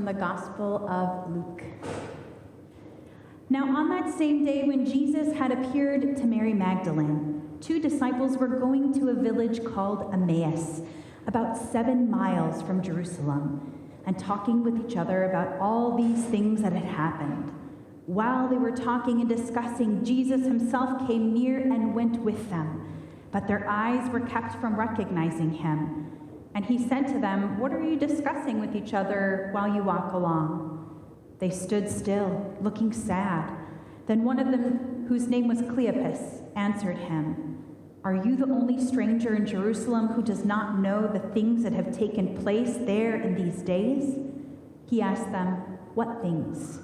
the Gospel of Luke. Now on that same day when Jesus had appeared to Mary Magdalene, 2 disciples were going to a village called Emmaus, about 7 miles from Jerusalem, and talking with each other about all these things that had happened. While they were talking and discussing, Jesus himself came near and went with them, but their eyes were kept from recognizing him. And he said to them, "What are you discussing with each other while you walk along?" They stood still, looking sad. Then one of them, whose name was Cleopas, answered him, "Are you the only stranger in Jerusalem who does not know the things that have taken place there in these days?" He asked them, "What things?"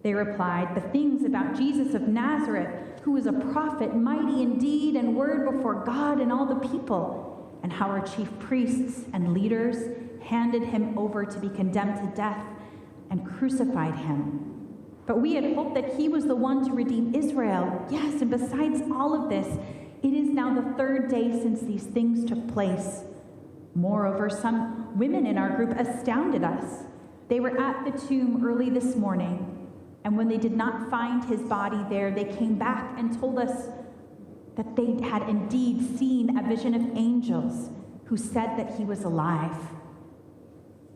They replied, "The things about Jesus of Nazareth, who was a prophet, mighty in deed and word before God and all the people, and how our chief priests and leaders handed him over to be condemned to death and crucified him. But we had hoped that he was the one to redeem Israel. Yes, and besides all of this, it is now the 3rd day since these things took place. Moreover, some women in our group astounded us. They were at the tomb early this morning, and when they did not find his body there, they came back and told us that they had indeed seen a vision of angels who said that he was alive."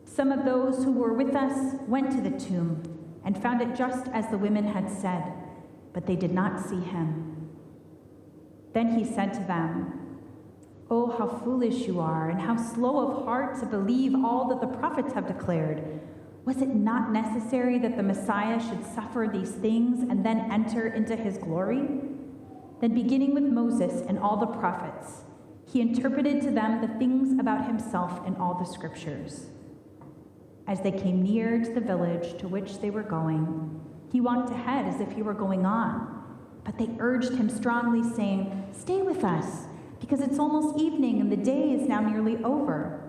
Some of those who were with us went to the tomb and found it just as the women had said, but they did not see him. Then he said to them, "Oh, how foolish you are, and how slow of heart to believe all that the prophets have declared. Was it not necessary that the Messiah should suffer these things and then enter into his glory?" Then beginning with Moses and all the prophets, he interpreted to them the things about himself in all the scriptures. As they came near to the village to which they were going, he walked ahead as if he were going on. But they urged him strongly, saying, "Stay with us, because it's almost evening and the day is now nearly over."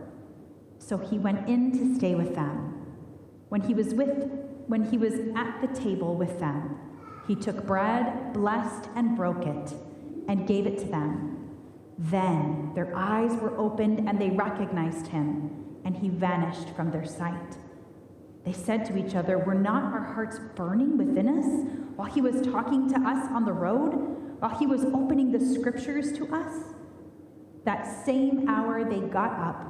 So he went in to stay with them. When he was at the table with them, he took bread, blessed and broke it, and gave it to them. Then their eyes were opened and they recognized him, and he vanished from their sight. They said to each other, "Were not our hearts burning within us while he was talking to us on the road, while he was opening the scriptures to us?" That same hour they got up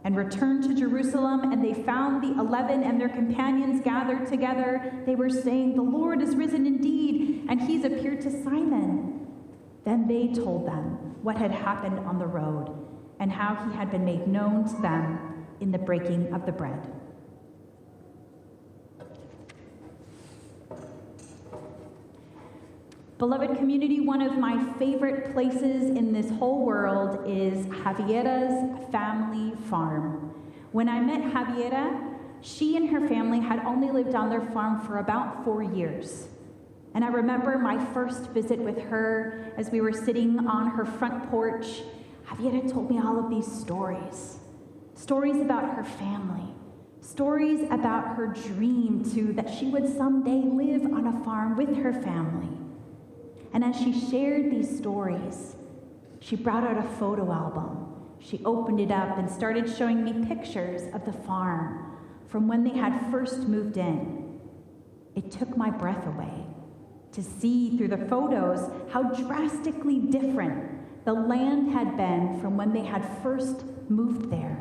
and returned to Jerusalem, and they found the 11 and their companions gathered together. They were saying, "The Lord is risen indeed, and he's appeared to Simon." Then they told them what had happened on the road and how he had been made known to them in the breaking of the bread. Beloved community, one of my favorite places in this whole world is Javiera's family farm. When I met Javiera, she and her family had only lived on their farm for about 4 years. And I remember my first visit with her as we were sitting on her front porch. Javiera told me all of these stories. Stories about her family. Stories about her dream, too, that she would someday live on a farm with her family. And as she shared these stories, she brought out a photo album. She opened it up and started showing me pictures of the farm from when they had first moved in. It took my breath away to see through the photos how drastically different the land had been from when they had first moved there,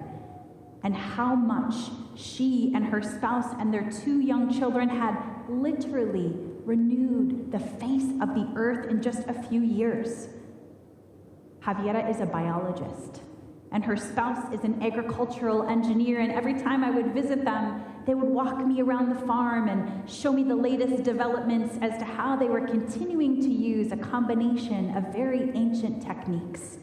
and how much she and her spouse and their 2 young children had literally renewed the face of the earth in just a few years. Javiera is a biologist, and her spouse is an agricultural engineer, and every time I would visit them, they would walk me around the farm and show me the latest developments as to how they were continuing to use a combination of very ancient techniques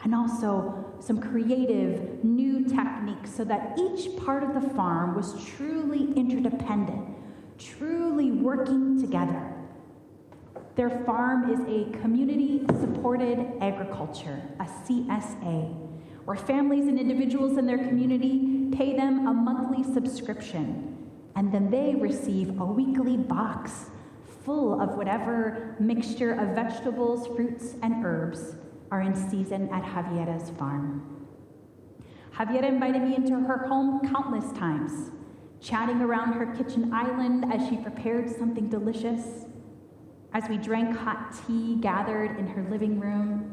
and also some creative new techniques so that each part of the farm was truly interdependent, truly working together. Their farm is a community-supported agriculture, a CSA, where families and individuals in their community pay them a monthly subscription, and then they receive a weekly box full of whatever mixture of vegetables, fruits, and herbs are in season at Javiera's farm. Javiera invited me into her home countless times chatting around her kitchen island as she prepared something delicious, as we drank hot tea gathered in her living room.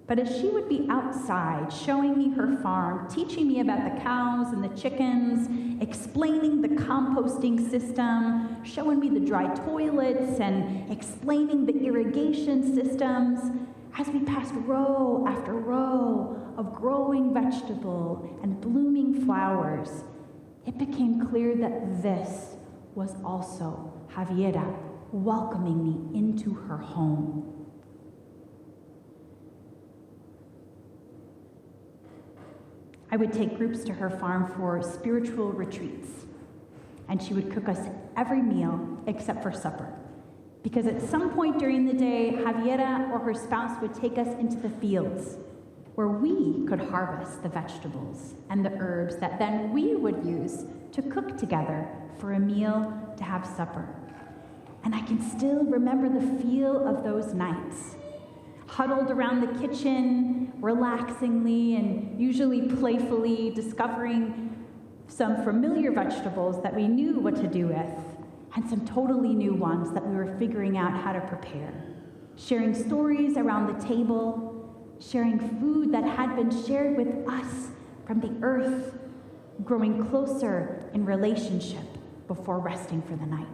But as she would be outside, showing me her farm, teaching me about the cows and the chickens, explaining the composting system, showing me the dry toilets, and explaining the irrigation systems, as we passed row after row of growing vegetable and blooming flowers, it became clear that this was also Javiera welcoming me into her home. I would take groups to her farm for spiritual retreats, and she would cook us every meal except for supper, because at some point during the day, Javiera or her spouse would take us into the fields where we could harvest the vegetables and the herbs that then we would use to cook together for a meal to have supper. And I can still remember the feel of those nights, huddled around the kitchen, relaxingly and usually playfully discovering some familiar vegetables that we knew what to do with, and some totally new ones that we were figuring out how to prepare. Sharing stories around the table, sharing food that had been shared with us from the earth, growing closer in relationship before resting for the night.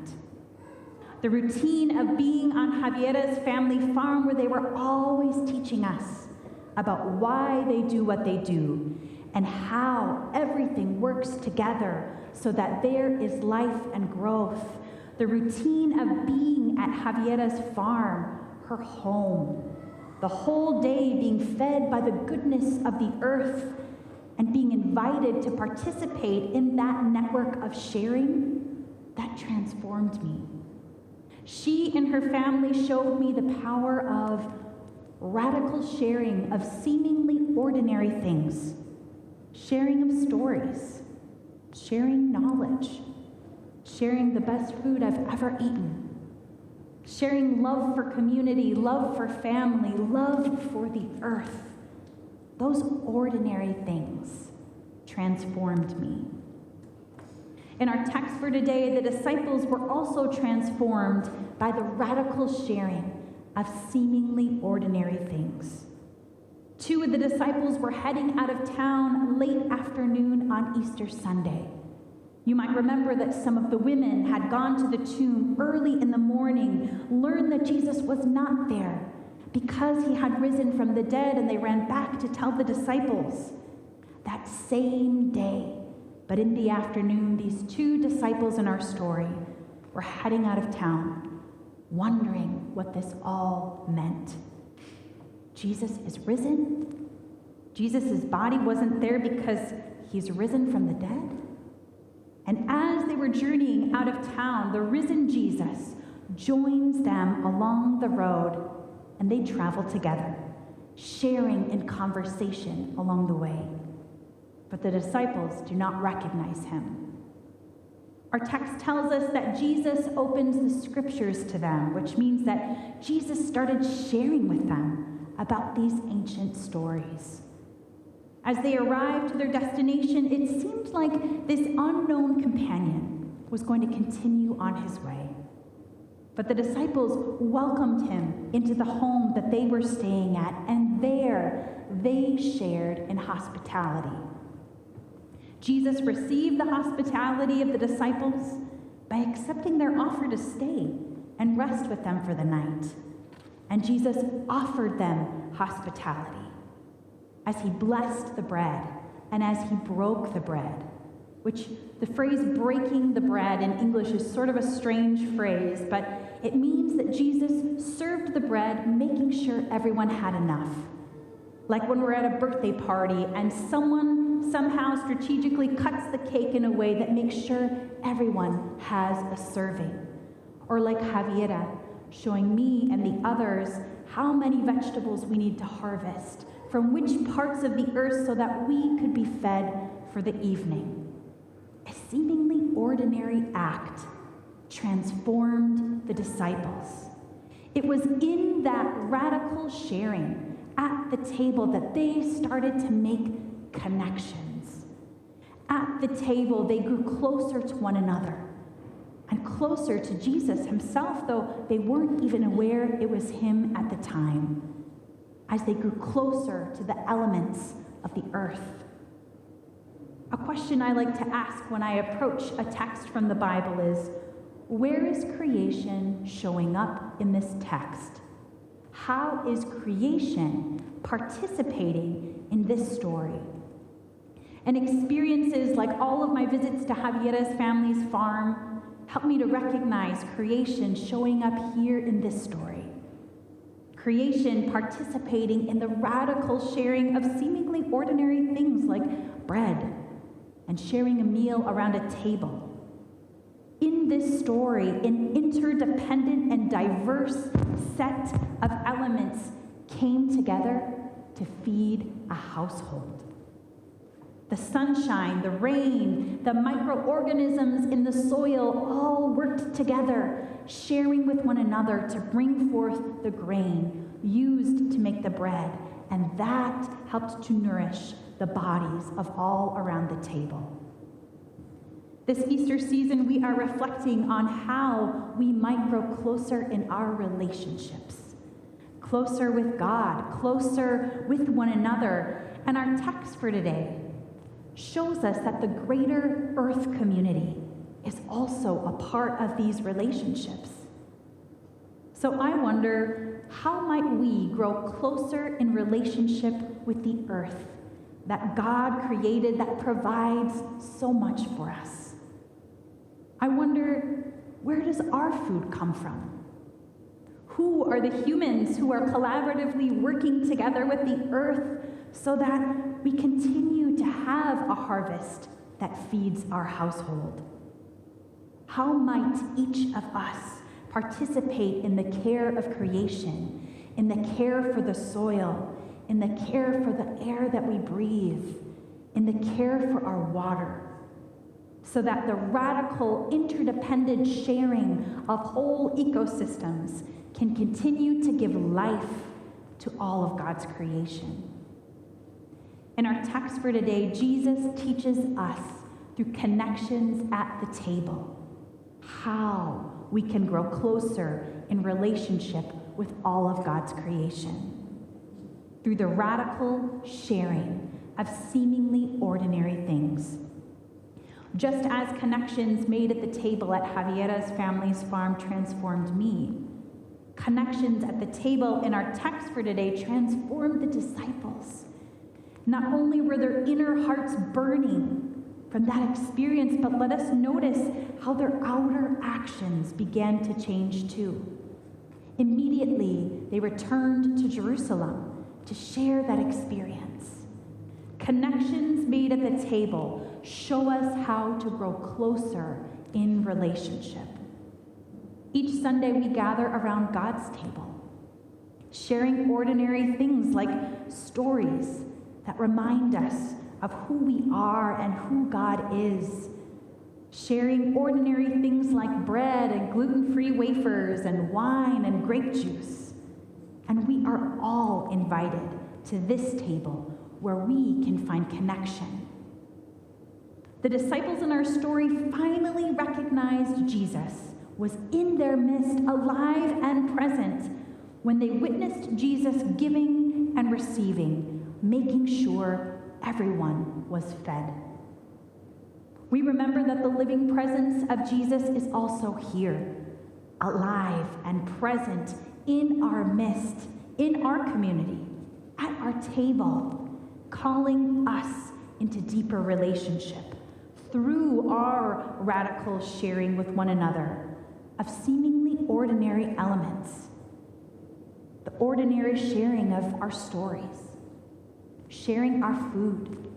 The routine of being on Javiera's family farm, where they were always teaching us about why they do what they do and how everything works together so that there is life and growth. The routine of being at Javiera's farm, her home, the whole day being fed by the goodness of the earth and being invited to participate in that network of sharing, that transformed me. She and her family showed me the power of radical sharing of seemingly ordinary things, sharing of stories, sharing knowledge, sharing the best food I've ever eaten, sharing love for community, love for family, love for the earth. Those ordinary things transformed me. In our text for today, the disciples were also transformed by the radical sharing of seemingly ordinary things. Two of the disciples were heading out of town late afternoon on Easter Sunday. You might remember that some of the women had gone to the tomb early in the morning, learned that Jesus was not there because he had risen from the dead, and they ran back to tell the disciples. That same day, but in the afternoon, these two disciples in our story were heading out of town, wondering what this all meant. Jesus is risen? Jesus' body wasn't there because he's risen from the dead? And as they were journeying out of town, the risen Jesus joins them along the road, and they travel together, sharing in conversation along the way. But the disciples do not recognize him. Our text tells us that Jesus opens the scriptures to them, which means that Jesus started sharing with them about these ancient stories. As they arrived to their destination, it seemed like this unknown companion was going to continue on his way. But the disciples welcomed him into the home that they were staying at, and there they shared in hospitality. Jesus received the hospitality of the disciples by accepting their offer to stay and rest with them for the night. And Jesus offered them hospitality as he blessed the bread and as he broke the bread, which the phrase breaking the bread in English is sort of a strange phrase, but it means that Jesus served the bread, making sure everyone had enough. Like when we're at a birthday party and someone somehow strategically cuts the cake in a way that makes sure everyone has a serving. Or like Javiera showing me and the others how many vegetables we need to harvest, from which parts of the earth, so that we could be fed for the evening. A seemingly ordinary act transformed the disciples. It was in that radical sharing at the table that they started to make connections. At the table, they grew closer to one another and closer to Jesus himself, though they weren't even aware it was him at the time, as they grew closer to the elements of the earth. A question I like to ask when I approach a text from the Bible is, where is creation showing up in this text? How is creation participating in this story? And experiences like all of my visits to Javier's family's farm help me to recognize creation showing up here in this story. Creation participating in the radical sharing of seemingly ordinary things like bread and sharing a meal around a table. In this story, an interdependent and diverse set of elements came together to feed a household. The sunshine, the rain, the microorganisms in the soil all worked together, sharing with one another to bring forth the grain used to make the bread, and that helped to nourish the bodies of all around the table. This Easter season, we are reflecting on how we might grow closer in our relationships, closer with God, closer with one another. And our text for today shows us that the greater earth community is also a part of these relationships. So I wonder, how might we grow closer in relationship with the earth that God created, that provides so much for us? I wonder, where does our food come from? Who are the humans who are collaboratively working together with the earth so that we continue to have a harvest that feeds our household? How might each of us participate in the care of creation, in the care for the soil, in the care for the air that we breathe, in the care for our water, so that the radical interdependent sharing of whole ecosystems can continue to give life to all of God's creation? In our text for today, Jesus teaches us through connections at the table how we can grow closer in relationship with all of God's creation through the radical sharing of seemingly ordinary things. Just as connections made at the table at Javier's family's farm transformed me, connections at the table in our text for today transformed the disciples. Not only were their inner hearts burning from that experience, but let us notice how their outer actions began to change too. Immediately, they returned to Jerusalem to share that experience. Connections made at the table show us how to grow closer in relationship. Each Sunday, we gather around God's table, sharing ordinary things like stories that remind us of who we are and who God is, sharing ordinary things like bread and gluten-free wafers and wine and grape juice. And we are all invited to this table where we can find connection. The disciples in our story finally recognized Jesus was in their midst, alive and present, when they witnessed Jesus giving and receiving, making sure everyone was fed. We remember that the living presence of Jesus is also here, alive and present in our midst, in our community, at our table, calling us into deeper relationship through our radical sharing with one another of seemingly ordinary elements. The ordinary sharing of our stories, sharing our food,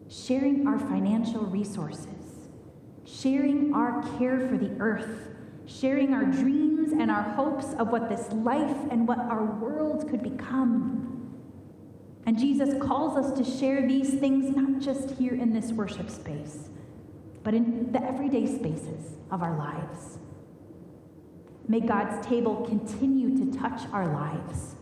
sharing our financial resources, sharing our care for the earth, sharing our dreams and our hopes of what this life and what our world could become. And Jesus calls us to share these things not just here in this worship space, but in the everyday spaces of our lives. May God's table continue to touch our lives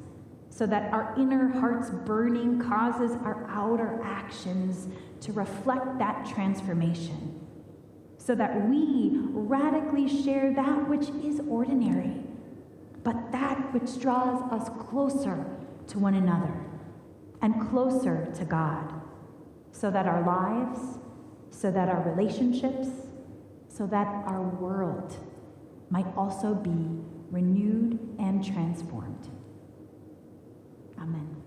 so that our inner heart's burning causes our outer actions to reflect that transformation, so that we radically share that which is ordinary, but that which draws us closer to one another and closer to God, so that our lives, so that our relationships, so that our world might also be renewed and transformed. Amen.